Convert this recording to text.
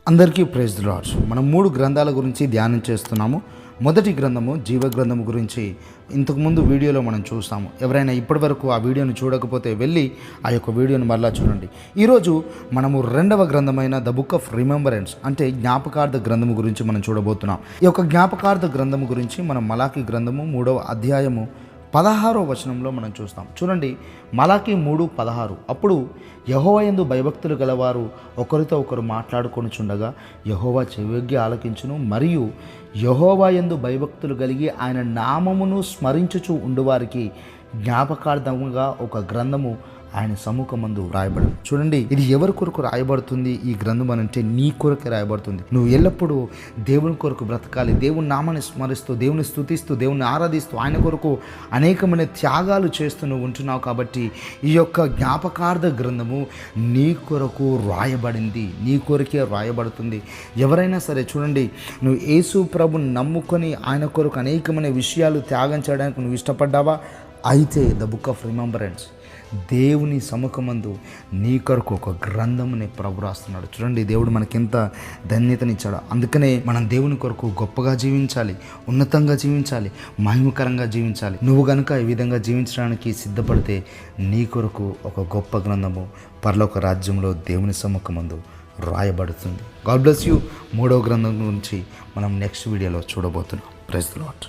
అందరికీ praise the lord. మనం 3 గ్రంథాల గురించి ధ్యానం చేస్తున్నాము. మొదటి గ్రంథము జీవ గ్రంథము గురించి ఇంతకుముందు వీడియోలో మనం చూస్తాము. ఎవరైనా ఇప్పటివరకు ఆ వీడియోని చూడకపోతే వెళ్ళి ఆ యొక్క వీడియోని మరలా చూడండి. ఈరోజు మనము రెండవ గ్రంథమైన ద బుక్ ఆఫ్ రిమెంబరెన్స్ అంటే జ్ఞాపకార్థ గ్రంథము గురించి మనం చూడబోతున్నాం. ఈ యొక్క జ్ఞాపకార్థ గ్రంథము గురించి మనం మలాకి గ్రంథము 3వ అధ్యాయము 16వ వచనంలో మనం చూస్తాం. చూడండి, మలాకి 3:16. అప్పుడు యెహోవా యందు భయభక్తులు గలవారు ఒకరితో ఒకరు మాట్లాడుకొనుచుండగా యెహోవా చెవియొగ్గి ఆలకించును, మరియు యెహోవా యందు భయభక్తులు కలిగి ఆయన నామమును స్మరించుచు ఉండువారికి జ్ఞాపకార్థముగా ఒక గ్రంథము ఆయన సముఖమందు రాయబడింది. చూడండి, ఇది ఎవరి కొరకు రాయబడుతుంది? ఈ గ్రంథం అంటే నీ కొరకే రాయబడుతుంది. నువ్వు ఎల్లప్పుడూ దేవుని కొరకు బ్రతకాలి. దేవుని నామాన్ని స్మరిస్తూ, దేవుని స్తుతిస్తూ, దేవుని ఆరాధిస్తూ, ఆయన కొరకు అనేకమైన త్యాగాలు చేస్తూ నువ్వు ఉంటున్నావు. కాబట్టి ఈ యొక్క జ్ఞాపకార్థ గ్రంథము నీ కొరకు రాయబడింది, నీ కొరకే రాయబడుతుంది. ఎవరైనా సరే చూడండి, నువ్వు యేసు ప్రభుని నమ్ముకొని ఆయన కొరకు అనేకమైన విషయాలు త్యాగం చేయడానికి నువ్వు ఇష్టపడ్డావా? అయితే ద బుక్ ఆఫ్ రిమెంబరెన్స్ దేవుని సముఖమందు నీ కొరకు ఒక గ్రంథముని ప్రభు రాస్తున్నాడు. చూడండి, దేవుడు మనకెంత ధన్యతనిచ్చాడు. అందుకనే మనం దేవుని కొరకు గొప్పగా జీవించాలి, ఉన్నతంగా జీవించాలి, మహిమకరంగా జీవించాలి. నువ్వు కనుక ఈ విధంగా జీవించడానికి సిద్ధపడితే నీ కొరకు ఒక గొప్ప గ్రంథము పరలోక రాజ్యంలో దేవుని సముఖమందు రాయబడుతుంది. God bless you. 3వ గ్రంథం గురించి మనం నెక్స్ట్ వీడియోలో చూడబోతున్నాం. Praise the lord.